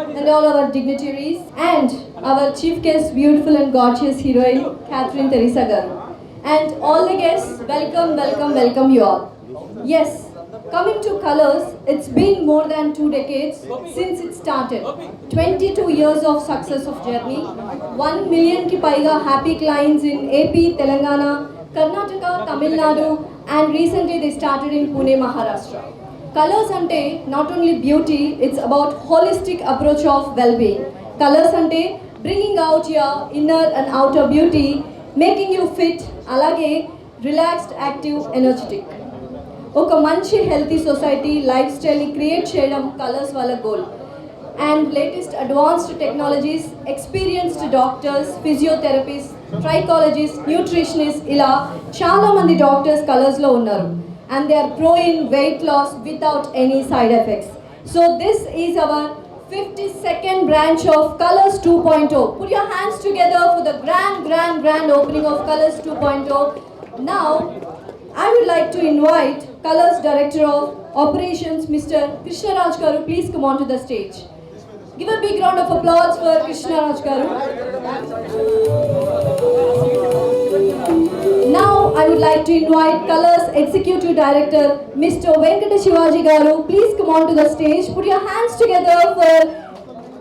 and all our dignitaries, and our chief guest, beautiful and gorgeous heroine, Catherine Teresa Garu. And all the guests, welcome, welcome, welcome you all. Yes, coming to colors, it's been more than 2 decades since it started. 22 years of success of journey, 1 million ki paiga happy clients in AP, Telangana, Karnataka, Tamil Nadu, and recently they started in Pune, Maharashtra. Colors ante not only beauty, it's about holistic approach of well-being. Colors ante bringing out your inner and outer beauty, making you fit, alage relaxed, active, energetic. ఒక మంచి healthy society life స్టైల్ని create చేయడం colours వాళ్ళ goal. And latest advanced technologies, experienced doctors, physiotherapist, trichologist, nutritionist, ఇలా చాలామంది doctors కలర్స్లో ఉన్నారు. And they are pro in weight loss without any side effects. So this is our 52nd branch of Colors 2.0. Put your hands together for the grand opening of Colors 2.0. Now, I would like to invite Colors Director of Operations, Mr. Krishna Raj Garu. Please come on to the stage. Give a big round of applause for Krishna Raj Garu. Now I would like to invite Colors Executive Director Mr. Venkata Shivaji Garu. Please come on to the stage. Put your hands together for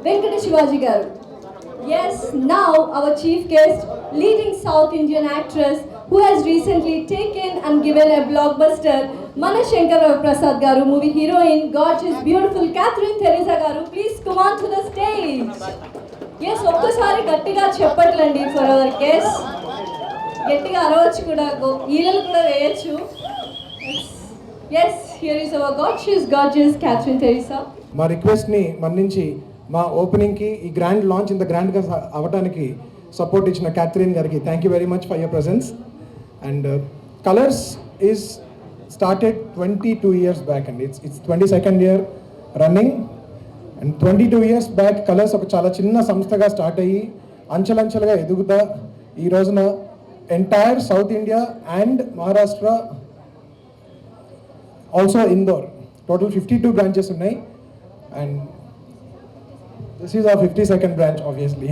Venkata Shivaji Garu. Yes, now our chief guest, leading South Indian actress who has recently taken and given a blockbuster, Manashankar Prasad Garu, movie heroine, gorgeous, beautiful Catherine Teresa Garu. Please come on to the stage. Yes, ఒక్కసారి గట్టిగా చెప్పట్లండి for our guests. గట్టిగా అరవచ్చు కూడా, ఈలలు కూడా వేయచ్చు. Yes, here is our gorgeous Catherine Tresa. మా రిక్వెస్ట్ని మన్నించి మా ఓపెనింగ్కి ఈ గ్రాండ్ లాంచ్ ఇంత గ్రాండ్గా అవ్వడానికి సపోర్ట్ ఇచ్చిన క్యాథరిన్ గారికి thank you very much for your presence. And Colours is started 22 years back అండి. It's 22nd year running. And 22 years back Colours ఒక చాలా చిన్న సంస్థగా స్టార్ట్ అయ్యి అంచెలంచెలుగా ఎదుగుతా ఈ రోజున entire South India and Maharashtra, also Indore, total 52 branches ఉన్నాయి. And this is our 52nd branch obviously.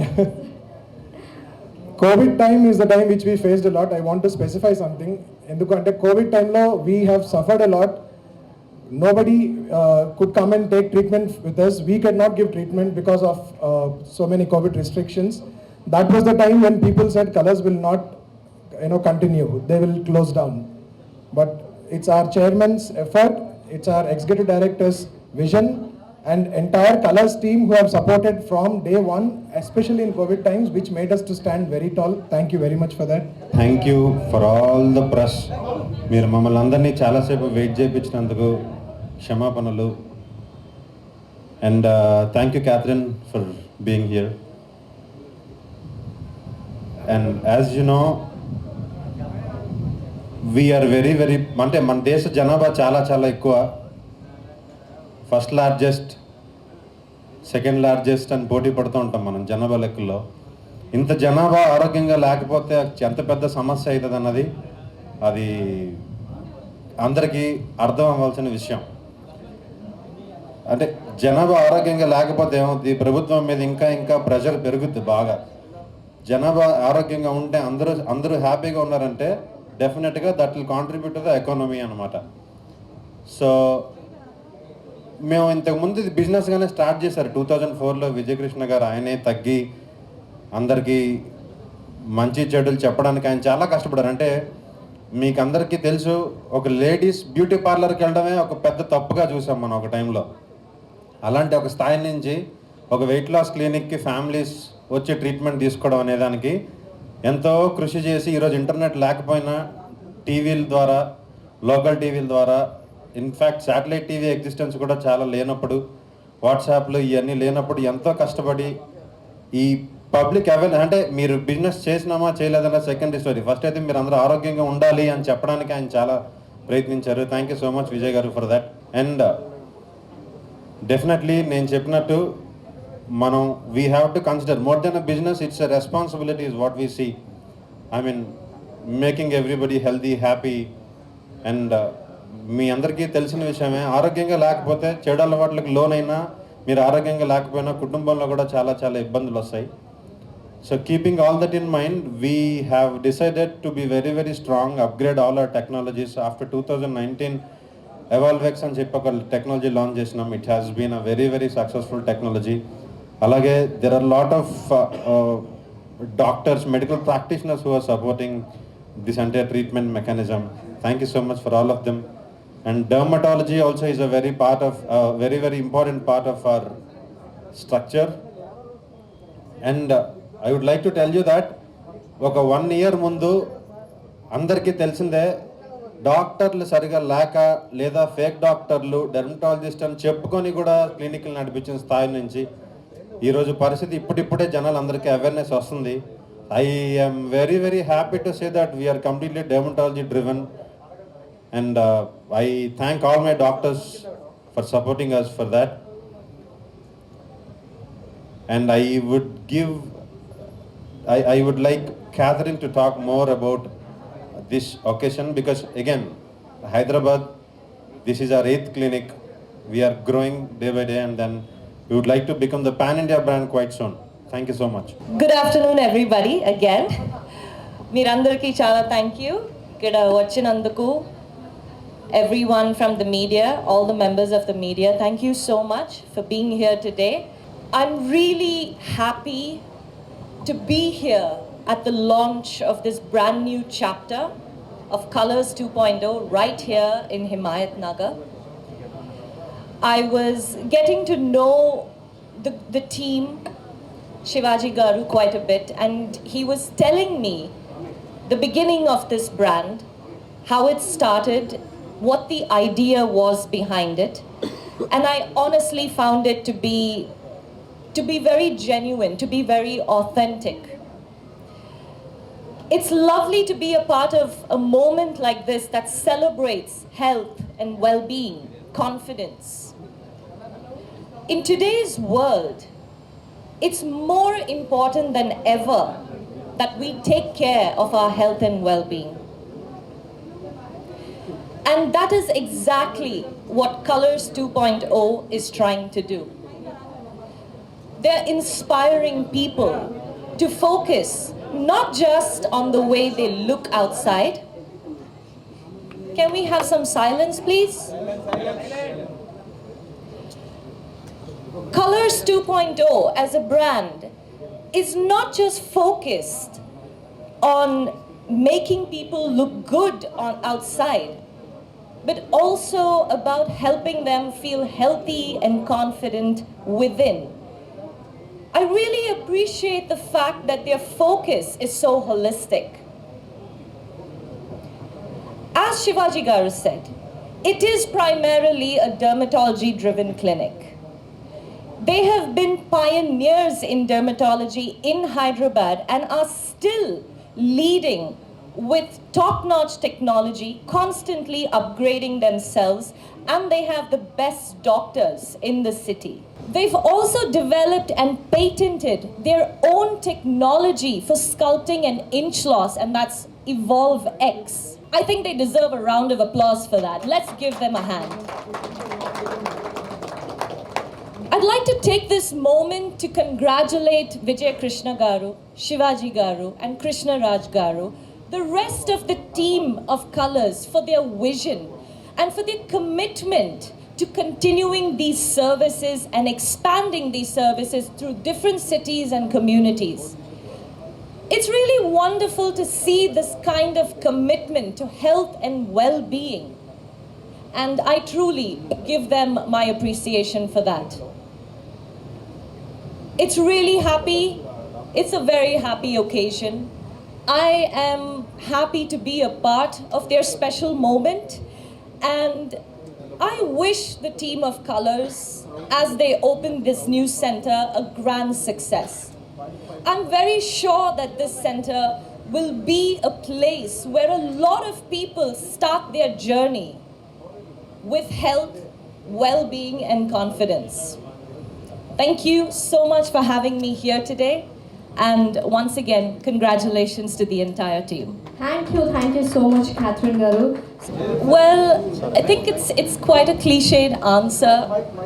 COVID time is the time which we faced a lot. I want to specify something. ఎందుకంటే కోవిడ్ టైంలో we have suffered a lot. Nobody could come and take treatment with us. We could not give treatment because of so many COVID restrictions. That was the time when people said colors will not continue, they will close down. But it's our chairman's effort, it's our executive director's vision and entire colors team who have supported from day one, especially in COVID times, which made us to stand very tall. Thank you very much for that. Thank you for all the press. మీరు మమ్మల్ని అందరినీ చాలాసేపు wait చేయించినందుకు క్షమాపణలు. And thank you Catherine for being here. And as you know, we are very అంటే మన దేశ జనాభా చాలా ఎక్కువ. ఫస్ట్ లార్జెస్ట్, సెకండ్ లార్జెస్ట్ అని పోటీ పడుతూ ఉంటాం మనం జనాభా లెక్కల్లో. ఇంత జనాభా ఆరోగ్యంగా లేకపోతే ఎంత పెద్ద సమస్య అవుతుంది అన్నది అది అందరికీ అర్థం అవ్వాల్సిన విషయం. అంటే జనాభా ఆరోగ్యంగా లేకపోతే ఏమవుతుంది, ప్రభుత్వం మీద ఇంకా ప్రెషర్ పెరుగుద్ది బాగా. జనాభా ఆరోగ్యంగా ఉంటే అందరూ హ్యాపీగా ఉన్నారంటే డెఫినెట్గా that will contribute to the economy అనమాట. సో మేము ఇంతకుముందు ఇది బిజినెస్గానే స్టార్ట్ చేశారు 2004లో విజయకృష్ణ గారు. ఆయనే తగ్గి అందరికీ మంచి చెడులు చెప్పడానికి ఆయన చాలా కష్టపడారు. అంటే మీకు అందరికీ తెలుసు, ఒక లేడీస్ బ్యూటీ పార్లర్కి వెళ్ళడమే ఒక పెద్ద తప్పుగా చూసాం మనం ఒక టైంలో. అలాంటి ఒక స్థాయి నుంచి ఒక వెయిట్ లాస్ క్లినిక్కి ఫ్యామిలీస్ వచ్చి ట్రీట్మెంట్ తీసుకోవడం అనేదానికి ఎంతో కృషి చేసి ఈరోజు ఇంటర్నెట్ లేకపోయినా టీవీల ద్వారా, లోకల్ టీవీల ద్వారా, ఇన్ఫ్యాక్ట్ శాటిలైట్ టీవీ ఎగ్జిస్టెన్స్ కూడా చాలా లేనప్పుడు, వాట్సాప్లో ఇవన్నీ లేనప్పుడు ఎంతో కష్టపడి ఈ పబ్లిక్ అవేర్నెస్, అంటే మీరు బిజినెస్ చేసినామా చేయలేదన్న సెకండరీ స్టోరీ, ఫస్ట్ అయితే మీరు అందరూ ఆరోగ్యంగా ఉండాలి అని చెప్పడానికి ఆయన చాలా ప్రయత్నించారు. Thank you so much Vijay గారు ఫర్ దట్. అండ్ డెఫినెట్లీ నేను చెప్పినట్టు మనం we have to consider more than a business, it's a responsibility is what we see. I mean making everybody healthy, happy. And మీ అందరికీ తెలిసిన విషయమే, ఆరోగ్యంగా లేకపోతే చెడు అలవాట్లకు లోనైనా మీరు ఆరోగ్యంగా లేకపోయినా కుటుంబంలో కూడా చాలా చాలా ఇబ్బందులు వస్తాయి. So keeping all that in mind, we have decided to be very very strong, upgrade all our technologies. After 2019 Evolvex అని చెప్పి ఒక టెక్నాలజీ లాంచ్ చేసినాం. It has been a very very successful technology. అలాగే there are lot of doctors, medical practitioners who are supporting this entire treatment mechanism. Thank you so much for all of them. And dermatology also is a very very important part of our structure. And I would like to tell you that ఒక 1 year ముందు అందరికీ తెలిసిందే, డాక్టర్లు సరిగా లేక లేదా fake డాక్టర్లు, dermatologist అని చెప్పుకొని కూడా క్లినిక్లు నడిపించిన స్థాయి నుంచి ఈరోజు పరిస్థితి ఇప్పుడిప్పుడే జనాలు అందరికీ అవేర్నెస్ వస్తుంది. I am very very happy to say that we are completely dermatology driven, and I thank all my doctors for supporting us for that. And I would like Catherine to talk more about this occasion, because again, Hyderabad, this is our 8th clinic. We are growing day by day, and then we would like to become the pan-India brand quite soon. Thank you so much. Good afternoon everybody again. Meerandariki chala thank you. Ikkada vachinanduku, everyone from the media, all the members of the media, thank you so much for being here today. I'm really happy to be here at the launch of this brand new chapter of Colors 2.0 right here in Himayat Nagar. I was getting to know the team, Shivaji Garu, quite a bit, and he was telling me the beginning of this brand, how it started, what the idea was behind it, and I honestly found it to be very genuine, to be very authentic. It's lovely to be a part of a moment like this that celebrates health and well-being, confidence. In today's world, it's more important than ever that we take care of our health and well-being. And that is exactly what Colors 2.0 is trying to do. They're inspiring people to focus not just on the way they look outside. Can we have some silence, please? Colors 2.0 as a brand is not just focused on making people look good on outside, but also about helping them feel healthy and confident within. I really appreciate the fact that their focus is so holistic. As Shivaji Garu said, it is primarily a dermatology-driven clinic. They have been pioneers in dermatology in Hyderabad and are still leading with top-notch technology, constantly upgrading themselves, and they have the best doctors in the city. They've also developed and patented their own technology for sculpting and inch loss, and that's Evolve X. I think they deserve a round of applause for that. Let's give them a hand. I'd like to take this moment to congratulate Vijay Krishna Garu, Shivaji Garu, and Krishna Raj Garu, the rest of the team of Colors, for their vision and for their commitment to continuing these services and expanding these services through different cities and communities. It's really wonderful to see this kind of commitment to health and well-being, and I truly give them my appreciation for that. It's really happy. It's a very happy occasion. I am happy to be a part of their special moment, and I wish the team of Colors, as they open this new center, a grand success. I'm very sure that this center will be a place where a lot of people start their journey with health, well-being, and confidence. Thank you so much for having me here today. And once again, congratulations to the entire team. Thank you so much, Catherine Garu. Well, I think it's quite a cliched answer.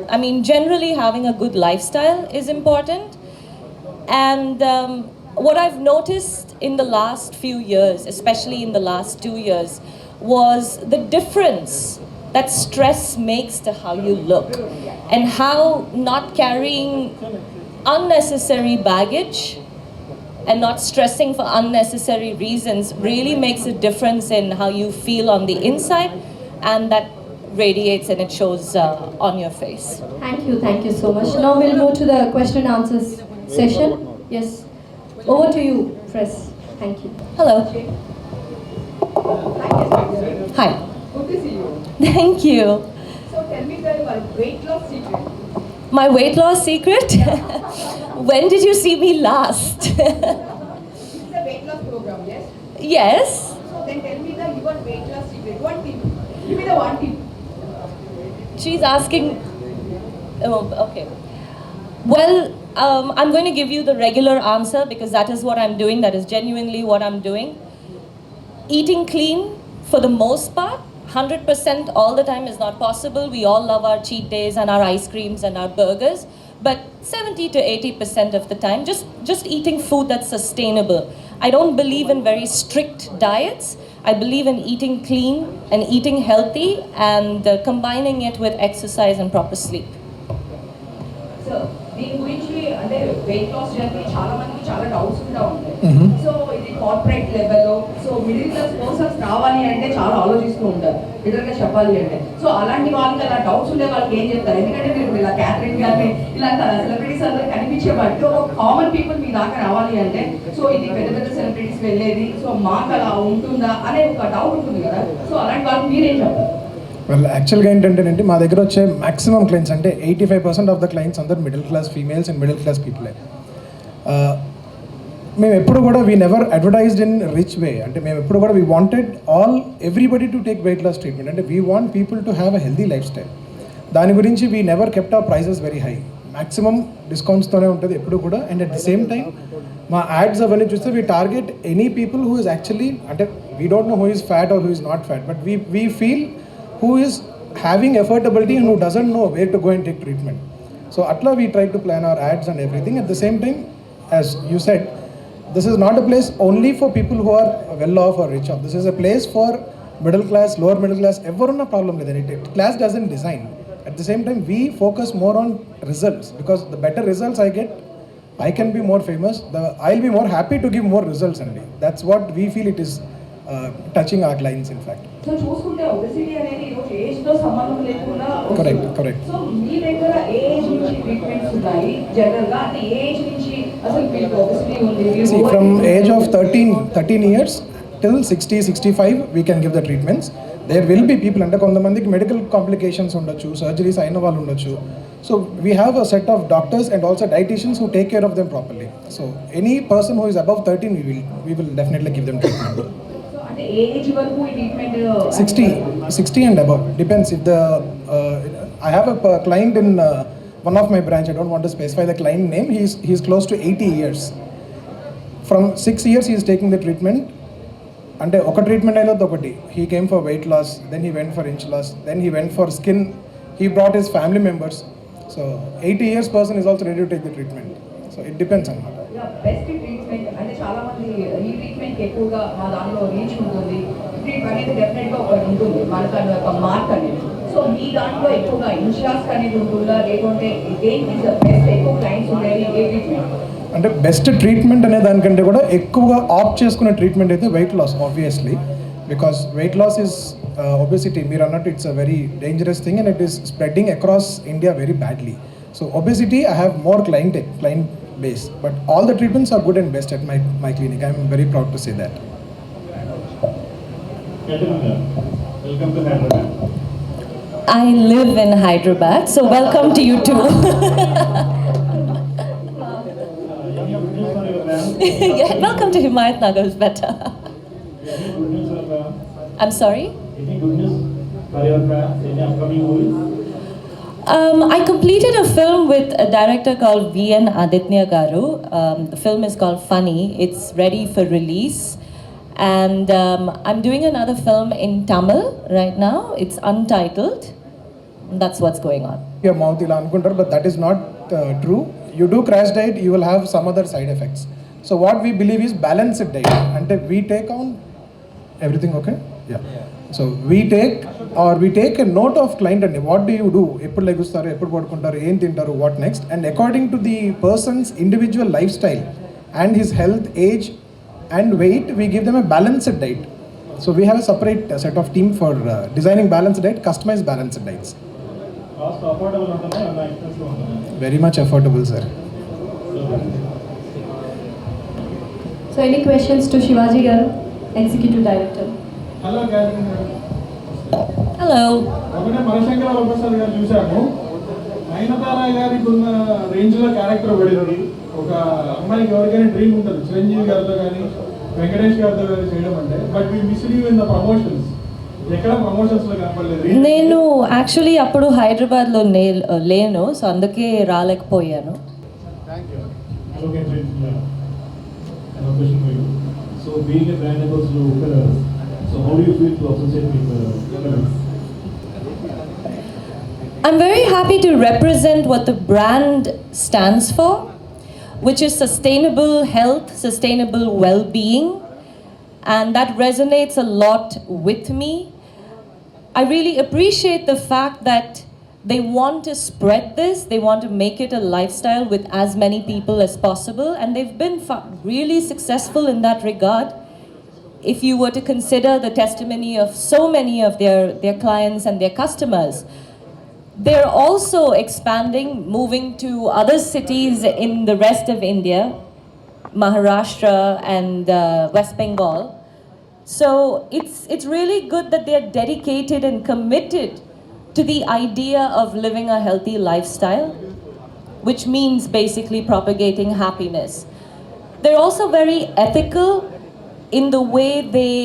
I mean, generally having a good lifestyle is important. And what I've noticed in the last few years, especially in the last 2 years, was the difference that stress makes to how you look, and how not carrying unnecessary baggage and not stressing for unnecessary reasons really makes a difference in how you feel on the inside, and that radiates and it shows on your face. Thank you so much. Now we'll move to the question and answers session. Yes, over to you, Press. Thank you. Hello. Hi. Good to see you. Thank you. So tell me the weight loss secret. My weight loss secret? When did you see me last? This is a weight loss program, yes? Yes. So then tell me your weight loss secret. One tip. Give me the one tip. She's asking. Oh, okay. Well, I'm going to give you the regular answer because that is what I'm doing. That is genuinely what I'm doing. Eating clean for the most part. 100% all the time is not possible. We all love our cheat days and our ice creams and our burgers. But 70 to 80% of the time, just eating food that's sustainable. I don't believe in very strict diets. I believe in eating clean and eating healthy and combining it with exercise and proper sleep. So దీని గురించి అంటే weight loss journey చాలా మందికి చాలా doubts ఉంటా ఉంటాయి. So ఇది corporate లెవెల్లో సో మిడిల్ క్లాస్ పర్సన్స్ రావాలి అంటే చాలా ఆలోచిస్తూ ఉంటారు లిటరల్గా చెప్పాలి అంటే. సో అలాంటి వాళ్ళకి అలా డౌట్స్ ఉండే వాళ్ళకి ఏం చెప్తారు? ఎందుకంటే మీరు ఇలా క్యాథరిన్ గారిని ఇలా సెలబ్రిటీస్ అందరూ కనిపించే వాటికి ఒక కామన్ పీపుల్ మీ దాకా రావాలి అంటే సో ఇది పెద్ద పెద్ద సెలబ్రిటీస్ వెళ్ళేది సో మాకు అలా ఉంటుందా అనే ఒక డౌట్ ఉంటుంది కదా. సో అలాంటి వాళ్ళకి మీరేం చెప్తారు? వెల్ యాక్చువల్గా ఏంటంటే మా దగ్గర వచ్చే మాక్సిమం క్లయింట్స్ అంటే 85% ఆఫ్ ద క్లయింట్స్ అందరు middle class females and middle class పీపులే. మేము ఎప్పుడు కూడా we never advertised in rich way. అంటే మేము ఎప్పుడు కూడా we wanted everybody to take weight loss treatment. అంటే we want people to have a healthy lifestyle. దాని గురించి we never kept our prices very high. Maximum డిస్కౌంట్స్తోనే ఉంటుంది ఎప్పుడు కూడా. And at the same time మా యాడ్స్ అవన్నీ చూస్తే we target any people who is actually అంటే we don't know who is fat or who is not fat, but we feel who is having affordability and who doesn't know where to go and take treatment. So atla we try to plan our ads and everything. At the same time, as you said, this is not a place only for people who are well off or rich off. This is a place for middle class, lower middle class, everyone problem with it. Class doesn't design. At the same time, we focus more on results because the better results I get, I can be more famous. I'll be more happy to give more results only. That's what we feel it is touching our clients in fact. So చూసుకుంటే obesity అనేది ఈరోజు age తో సంబంధం లేకుండా Correct. So మీ దగ్గర ఏ age నుంచి treatments ఉన్నాయి general గా? అంటే ఏ ఏజ్ నుంచి అసలు మీకు ఒబెసిటీ ఉంది? See, from age of 13 years till 60, 65 we can give the treatments. There will be people అంటే కొంతమందికి మెడికల్ కాంప్లికేషన్స్ ఉండొచ్చు, సర్జరీస్ అయిన వాళ్ళు ఉండొచ్చు. So we have a set of doctors and also dietitians who take care of them properly. So any person who is above 13 we will definitely give them treatment. అంటే ఏ age వరకు ఈ treatment? 60 and above. Depends if the I have a client in one of my branch. I don't want to specify the client name. He's close to 80 years. From 6 years he is taking the treatment. అంటే ఒక treatment అయినా ఒకటి. He came for weight loss, then he went for inch loss, then he went for skin. He brought his family members. So 80 years person is also ready to take the treatment. So it depends on that. Best treatment అంటే చాలా మంది ఈ treatment ఎక్కువగా మా దానిలో reach ఉంటుంది, treatment అనేది definite గా ఒకటి ఉంటుంది మనకు ఒక మార్క్ అనేది. సో మీ దాంట్లో ఎక్కువగా ఇన్షాస్ అనేది ఉంటుందా లేకుంటే దేనికి బెస్ట్ ఎక్కువ క్లయింట్స్ ఉండేది ఏ ట్రీట్మెంట్? అంటే బెస్ట్ ట్రీట్మెంట్ అనే దానికంటే కూడా ఎక్కువగా ఆప్ట్ చేసుకునే ట్రీట్మెంట్ అయితే weight loss obviously. Because weight loss is obesity మీరు అన్నట్టు it's a very dangerous thing and it is spreading across India very badly. So obesity I have more client base, but all the treatments are good and best at my clinic. I am very proud to say that. Welcome to Hyderabad. I live in Hyderabad, so welcome to you too. Any good news for your brand? Yeah, welcome to Himayat Nagar is better. Any good news for your brand? I'm sorry? Any good news for your brand? Any upcoming movies? I completed a film with a director called V.N. Aditya Garu. The film is called Funny. It's ready for release. And I'm doing another film in Tamil right now. It's untitled. That's what's going on. Your mouth ఇలా అనుకుంటారు, but that is not true. You do crash diet, you will have some other side effects. So what we believe is balanced diet. అంటే we take on everything, okay? Yeah. So we take a note of client and what do you do? ఎప్పుడు లెగుస్తారు, ఎప్పుడు పడుకుంటారు, ఏం తింటారు, what next? And according to the person's individual lifestyle and his health, age and weight, we give them a balanced diet. So we have a separate set of team for designing balanced diet, customized balanced diets. Cost affordable ఉంటుందా అలా expensive ఉంటుందా? Very much affordable, sir. So any questions to Shivaji Garu, Executive Director? Hello Catherine garu, Hello. ఒకటే మనశంకర వరప్రసాద్ గారు చూశాము. నయనతార గారికి ఉన్న రేంజ్లో character పడింది. ఒక అమ్మాయికి ఎవరికైనా డ్రీమ్ ఉంటుంది చిరంజీవి గారితో కానీ వెంకటేష్ గారితో కానీ చేయడం అంటే, but we miss you in the promotions. ఎక్కడ ప్రమోషన్స్లో కనపడలేదు. నేను యాక్చువల్లీ అప్పుడు హైదరాబాద్లో లేను, సో అందుకే రాలేకపోయాను. Okay, I have a question for you. So, being a brand ambassador, so how do you feel to associate with Colors? I'm very happy to represent what the brand stands for, which is sustainable health, sustainable well-being, and that resonates a lot with me. I really appreciate the fact that they want to spread this, they want to make it a lifestyle with as many people as possible, and they've been really successful in that regard. If you were to consider the testimony of so many of their clients and their customers, they're also expanding, moving to other cities in the rest of India, Maharashtra and West Bengal. So it's really good that they're dedicated and committed to the idea of living a healthy lifestyle, which means basically propagating happiness. They're also very ethical in the way they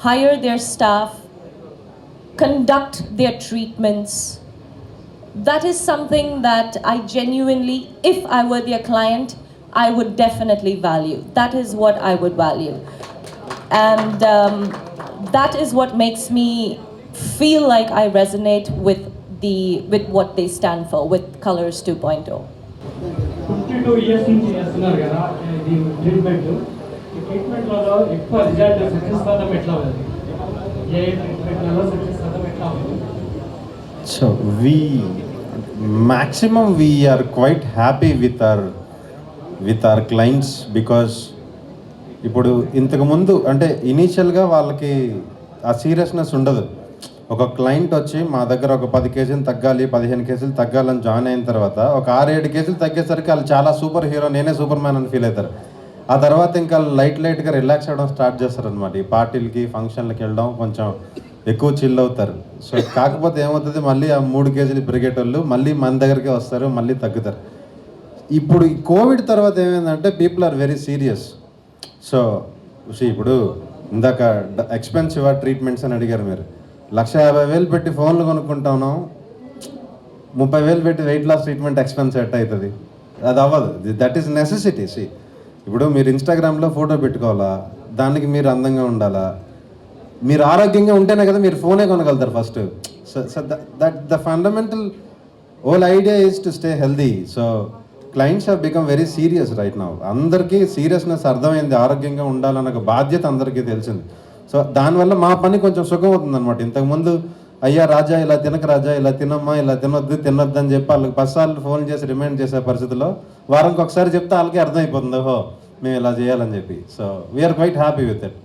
hire their staff, conduct their treatments. That is something that I genuinely, if I were their client, I would definitely value. That is what I would value. And that is what makes me feel like I resonate with what they stand for, with Colors 2.0. 52 years నుంచి చేస్తున్నారు కదా ఇది treatment. ఈ ట్రీట్మెంట్లలో ఎక్కువ result success శాతం ఎట్లా ఉంది? ఏ ట్రీట్మెంట్లలో success శాతం ఎట్లా ఉంది? So maximum we are quite happy with our clients because ఇప్పుడు ఇంతకు ముందు అంటే ఇనీషియల్గా వాళ్ళకి ఆ సీరియస్నెస్ ఉండదు. ఒక క్లయింట్ వచ్చి మా దగ్గర ఒక 10 కేజీలు తగ్గాలి, 15 కేజీలు తగ్గాలని జాయిన్ అయిన తర్వాత ఒక 6-7 కేజీలు తగ్గేసరికి వాళ్ళు చాలా సూపర్ హీరో, నేనే సూపర్ మ్యాన్ అని ఫీల్ అవుతారు. ఆ తర్వాత ఇంకా లైట్గా రిలాక్స్ అవ్వడం స్టార్ట్ చేస్తారనమాట. ఈ పార్టీలకి ఫంక్షన్లకి వెళ్ళడం కొంచెం ఎక్కువ చిల్ అవుతారు. సో కాకపోతే ఏమవుతుంది, మళ్ళీ ఆ 3 కేజీలు పెరిగేటోళ్ళు మళ్ళీ మన దగ్గరికి వస్తారు, మళ్ళీ తగ్గుతారు. ఇప్పుడు ఈ కోవిడ్ తర్వాత ఏమైందంటే people are very serious. So ఇప్పుడు ఇందాక ఎక్స్పెన్సివ్ ట్రీట్మెంట్స్ అని అడిగారు మీరు. 1,50,000 పెట్టి ఫోన్లు కొనుక్కుంటాను, 30,000 పెట్టి వెయిట్ లాస్ ట్రీట్మెంట్ ఎక్స్పెన్స్ ఎట్ అవుతుంది, అది అవ్వదు. That is necessity. ఇప్పుడు మీరు ఇన్స్టాగ్రామ్లో ఫోటో పెట్టుకోవాలా, దానికి మీరు అందంగా ఉండాలా, మీరు ఆరోగ్యంగా ఉంటేనే కదా మీరు ఫోనే కొనగలుగుతారు first. So that the fundamental whole idea is to stay healthy. So clients have become very serious right now. అందరికీ సీరియస్నెస్ అర్థమైంది, ఆరోగ్యంగా ఉండాలన్న ఒక బాధ్యత అందరికీ తెలిసింది. సో దానివల్ల మా పని కొంచెం సుఖం అవుతుంది అనమాట. ఇంతకుముందు అయ్యా రాజా ఇలా తినక రాజా, ఇలా తినమ్మా, ఇలా తినొద్దు అని చెప్పి వాళ్ళకి 10 సార్లు ఫోన్ చేసి రిమైండ్ చేసే పరిస్థితిలో వారానికి ఒకసారి చెప్తే వాళ్ళకి అర్థమైపోతుంది, ఓహో మేము ఇలా చేయాలని చెప్పి. So we are quite happy with it.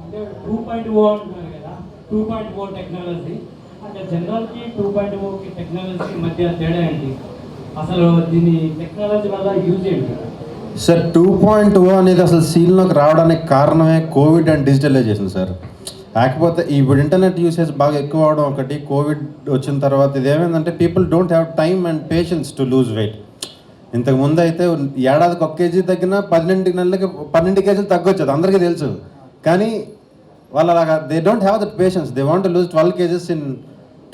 అంటే 2.0 అంటున్నారు కదా, 2.0 టెక్నాలజీ అంటే జనరల్కి 2.0కి టెక్నాలజీ మధ్య తేడా ఏంటి? అసలు దీని టెక్నాలజీ వల్ల యూజ్ ఏంటి? సార్ 2.0 అనేది అసలు సీన్లోకి రావడానికి కారణమే కోవిడ్ అండ్ డిజిటలైజేషన్ సార్. కాకపోతే ఇప్పుడు ఇంటర్నెట్ యూసేజ్ బాగా ఎక్కువ అవడం ఒకటి, కోవిడ్ వచ్చిన తర్వాత ఇది ఏమైందంటే people don't have time and patience to lose weight. ఇంతకు ముందు అయితే ఏడాదికి 1 కేజీ తగ్గినా 12 నెలలకి 12 కేజీలు తగ్గొచ్చు, అందరికీ తెలుసు. కానీ వాళ్ళు అలాగా they don't have that patience. They want to lose 12 kgs in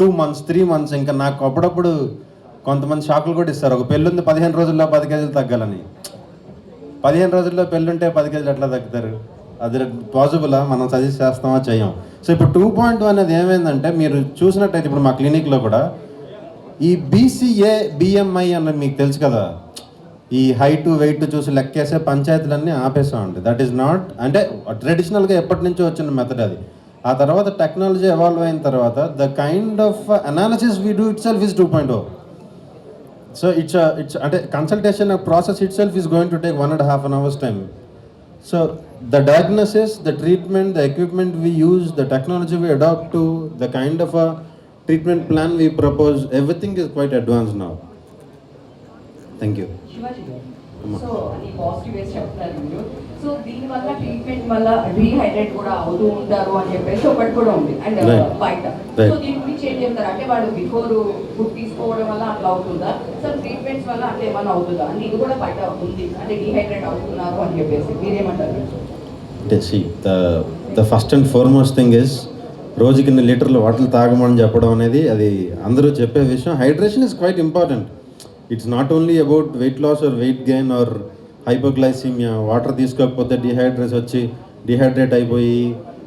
2 months 3 months. ఇంకా నాకు అప్పుడప్పుడు కొంతమంది షాకులు కూడా ఇస్తారు, ఒక పెళ్ళి ఉంది 15 రోజుల్లో 10 కేజీలు తగ్గాలని. 15 రోజుల్లో పెళ్ళుంటే 10 కేజీలు ఎట్లా తగ్గుతారు? అది పాసిబులా? మనం సజెస్ట్ చేస్తామా? చేయం. సో ఇప్పుడు 2.1 అనేది ఏమైందంటే, మీరు చూసినట్టయితే ఇప్పుడు మా క్లినిక్లో కూడా ఈ BCA BMI అన్నది మీకు తెలుసు కదా, ఈ హైట్ వెయిట్ చూసి లెక్కేసే పంచాయతీలన్నీ ఆపేసామండి. దట్ ఈస్ నాట్, అంటే ట్రెడిషనల్గా ఎప్పటి నుంచో వచ్చిన మెథడ్ అది. ఆ తర్వాత టెక్నాలజీ ఎవాల్వ్ అయిన తర్వాత the kind of analysis we do itself is 2.0. So it's అంటే consultation process itself is going to take 1.5 hours time. So the diagnosis, the treatment, the equipment we use, the technology we adopt to, the kind of a treatment plan we propose, everything is quite advanced now. Thank you. Shivaji గారు, so అది positive వేస్ చెప్తారు మీరు. So దీనివల్ల treatment వల్ల dehydrate కూడా అవుతూ ఉంటారు అని చెప్పేసి ఒకటి కూడా ఉంది. అండ్ బయట సో దీని గురించి ఏం చెప్తారు అంటే, వాళ్ళు బిఫోర్ ఫుడ్ తీసుకోవడం వల్ల అట్లా అవుతుందా, సో ట్రీట్మెంట్స్ వల్ల అట్లా ఏమైనా అవుతుందా అంటే ఇది కూడా బయట ఉంది అంటే డీహైడ్రేట్ అవుతున్నారు అని చెప్పేసి మీరేమంటారు? The first and foremost thing is రోజుకి 2 లీటర్లు వాటర్ తాగమని చెప్పడం అనేది అది అందరూ చెప్పే విషయం. Hydration is quite important. It's not only about weight loss or weight gain or hypoglycaemia. Water తీసుకోకపోతే డిహైడ్రేట్ అయిపోయి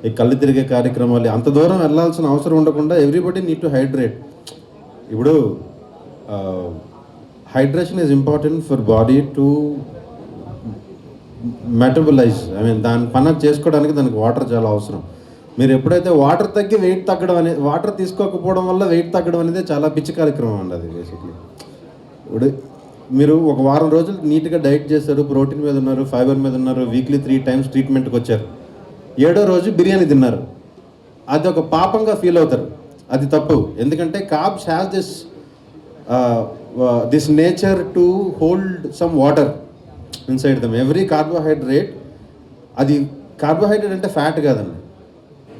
ఈ కళ్ళు తిరిగే కార్యక్రమాలు, అంత దూరం వెళ్ళాల్సిన అవసరం ఉండకుండా ఎవ్రీబడి నీడ్ టు హైడ్రేట్. ఇప్పుడు hydration is important for body to metabolise. దాని పని చేసుకోవడానికి దానికి వాటర్ చాలా అవసరం. మీరు ఎప్పుడైతే వాటర్ తగ్గి వెయిట్ తగ్గడం అనేది, వాటర్ తీసుకోకపోవడం వల్ల వెయిట్ తగ్గడం అనేది చాలా పిచ్చి కార్యక్రమం అండి అది. బేసిక్లీ ఇప్పుడు మీరు ఒక వారం రోజులు నీట్గా డైట్ చేస్తారు, ప్రోటీన్ మీద ఉన్నారు, ఫైబర్ మీద ఉన్నారు, వీక్లీ 3 times ట్రీట్మెంట్కి వచ్చారు, 7వ రోజు బిర్యానీ తిన్నారు, అది ఒక పాపంగా ఫీల్ అవుతారు. అది తప్పు. ఎందుకంటే carbs has this nature to hold some water inside them. Every carbohydrate, అది కార్బోహైడ్రేట్ అంటే ఫ్యాట్ కాదండి.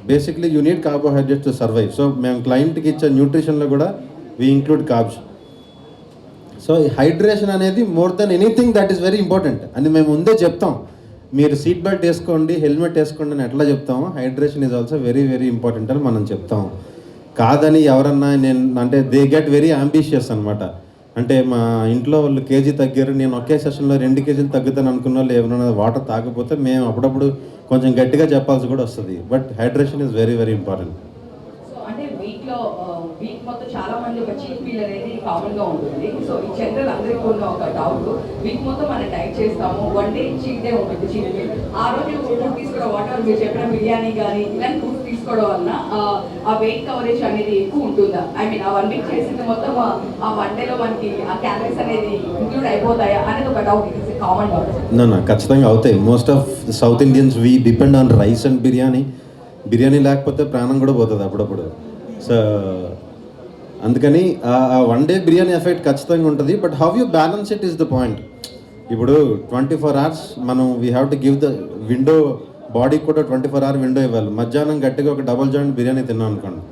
Basically you need carbohydrates to survive. So మేము క్లయింట్కి ఇచ్చే న్యూట్రిషన్లో కూడా వీ ఇంక్లూడ్ కార్బ్స్. సో ఈ హైడ్రేషన్ అనేది more than anything that is very important అని మేము ముందే చెప్తాం. మీరు సీట్ బెల్ట్ వేసుకోండి, హెల్మెట్ వేసుకోండి అని ఎట్లా చెప్తామో, hydration is also very very important అని మనం చెప్తాం. కాదని ఎవరన్నా అంటే దే గెట్ వెరీ అంబిషియస్ అనమాట. అంటే మా ఇంట్లో వాళ్ళు కేజీ తగ్గారు, నేను ఒకే సెషన్లో 2 కేజీలు తగ్గుతాను అనుకున్న వాళ్ళు ఎవరైనా వాటర్ తాగకపోతే మేము అప్పుడప్పుడు కొంచెం గట్టిగా చెప్పాల్సి కూడా వస్తుంది. But hydration is very very important. So అంటే వీక్ మొత్తం చాలా మంది ఒక చీట్ మీల్ అనేది కామన్ గా ఉంటుంది. సో ఈ జనరల్ అందరికీ ఉన్న ఒక డౌట్, వీక్ మొత్తం మనం డైట్ చేస్తాము, 1 day చీట్ డే ఉంటుంది, చీట్ మీల్. ఆ రోజు ఫుడ్ తీసుకోవడం, వాటర్ మీరు చెప్పిన బిర్యానీ కానీ ఇలాంటి ఫుడ్ తీసుకోవడం వలన ఆ వెయిట్ కవరేజ్ అనేది ఎక్కువ ఉంటుందా? ఆ 1 week చేసింది మొత్తం ఆ 1 day లో మనకి ఆ క్యాలరీస్ అనేది ఇంక్లూడ్ అయిపోతాయా అనేది ఒక డౌట్. ఇది కామన్ డౌట్. ఖచ్చితంగా అవుతాయి. Most of south Indians we depend on rice and biryani లేకపోతే ప్రాణం కూడా పోతుంది అప్పుడప్పుడు. సో అందుకని ఆ 1 day బిర్యానీ ఎఫెక్ట్ ఖచ్చితంగా ఉంటుంది. But how you balance it is the point. ఇప్పుడు 24 hours మనం we have to give the window, బాడీకి కూడా 24 hour విండో ఇవ్వాలి. మధ్యాహ్నం గట్టిగా ఒక డబుల్ జాయింట్ బిర్యానీ తిన్నాం అనుకోండి,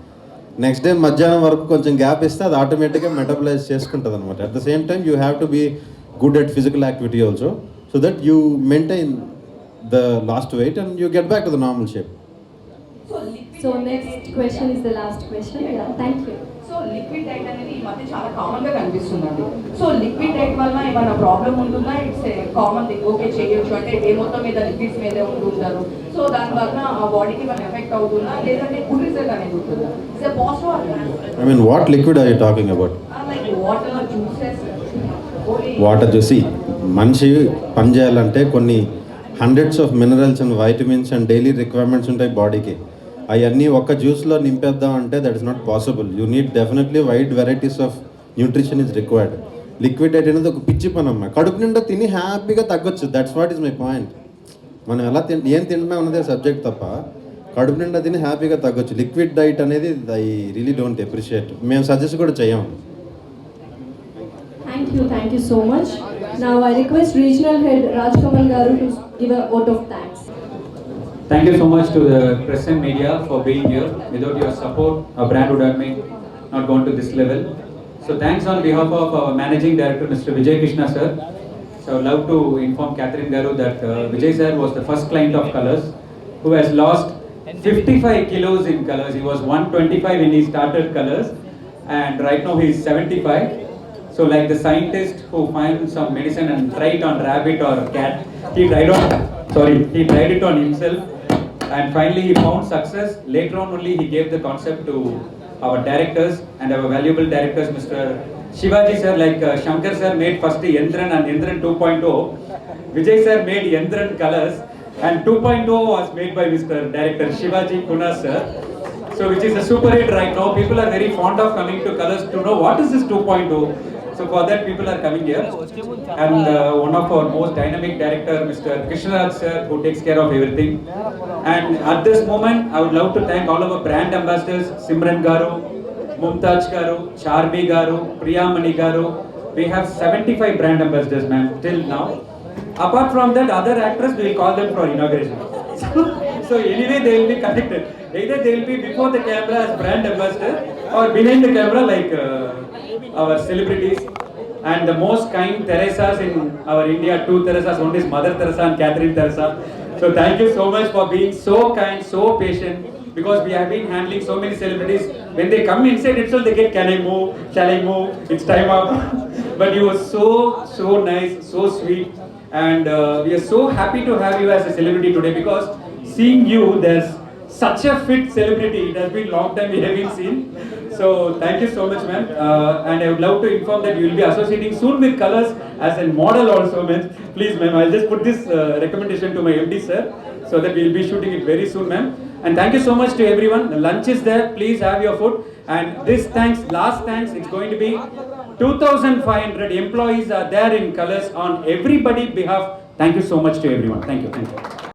నెక్స్ట్ డే మధ్యాహ్నం వరకు కొంచెం గ్యాప్ ఇస్తే అది ఆటోమేటిక్గా మెటబలైజ్ చేసుకుంటుంది అనమాట. At the same time you have to be good at physical activity also, so that you maintain the lost weight and you get back to the normal shape. So next question is the last question. Yeah, thank you. So liquid diet అనేది ఈ మధ్య చాలా common గా కనిపిస్తుందండి. So liquid diet వల్ల ఏమైనా problem ఉంటుందా? It's common thing, okay చేయొచ్చు అంటే డే మొత్తం మీద లిక్విడ్స్ మీద ఉంటుంటారు. సో దాని వల్ల ఆ బాడీకి మన ఎఫెక్ట్ అవుతుందా, లేదంటే గుడ్ రిజల్ట్ అనేది ఉంటుందా? It's a positive. What liquid are you talking about? Like water, juices. Water చూసి మనిషి పని చేయాలంటే కొన్ని hundreds of minerals and vitamins and daily requirements ఉంటాయి బాడీకి. అవన్నీ ఒక్క జ్యూస్లో నింపేద్దాం అంటే that is not possible. You need definitely wide varieties of nutrition is required. Liquid diet అనేది ఒక పిచ్చి పని అమ్మ. కడుపు నిండా తిని హ్యాపీగా తగ్గొచ్చు, that's what is my point. మనం ఎలా ఏం తింటున్నాం అన్నదే సబ్జెక్ట్ తప్ప కడుపు నిండా తిని హ్యాపీగా తగ్గొచ్చు. లిక్విడ్ డైట్ అనేది ఐ రియలీ డోంట్ అప్రిషియేట్. మేము సజెస్ట్ కూడా చేయము. Thank you so much. Now I request Regional Head Rajkamal Garu to give a vote of thanks. Thank you so much to the press and media for being here. Without your support, our brand would have not gone to this level. So thanks on behalf of our Managing Director, Mr. Vijay Krishna sir. So I would love to inform Catherine Garu that Vijay sir was the first client of Colors who has lost 55 kilos in Colors. He was 125 when he started Colors, and right now he is 75. So like the scientist who finds some medicine and try it on rabbit or cat, he tried it on himself, and finally he found success. Later on only he gave the concept to our directors and our valuable directors, Mr. Shivaji sir, like Shankar sir made first the Yendran and Yendran 2.0. Vijay sir made Yendran colors, and 2.0 was made by Mr. Director Shivaji Kunas sir. So which is a super hit right now. People are very fond of coming to colors to know what is this 2.0. So for that people are coming here. And one of our most dynamic director, Mr. Krishnaraj sir, who takes care of everything. And at this moment, I would love to thank all of our brand ambassadors, Simran Garu, Mumtaj Garu, Charmi Garu, Priyamani Garu. We have 75 brand ambassadors, ma'am, till now. Apart from that, other actors, we will call them for inauguration. So anyway, they will be connected. Either they will be before the camera as brand ambassador or behind the camera like our celebrities. And the most kind Teresas in our India, two Teresas, one is Mother Teresa and Catherine Teresa. So thank you so much for being so kind, so patient, because we have been handling so many celebrities. When they come inside itself, they get, can I move, shall I move, it's time up. But you were so nice, so sweet. And we are so happy to have you as a celebrity today, because seeing you, there's such a fit celebrity. It has been long time we haven't seen. So thank you so much, ma'am. And I would love to inform that you will be associating soon with Colors as a model also, ma'am. Please, ma'am, I'll just put this recommendation to my MD, sir, so that we will be shooting it very soon, ma'am. And thank you so much to everyone. The lunch is there. Please have your food. And this thanks, last thanks, it's going to be 2,500 employees are there in Colors on everybody's behalf. Thank you so much to everyone. Thank you. Thank you.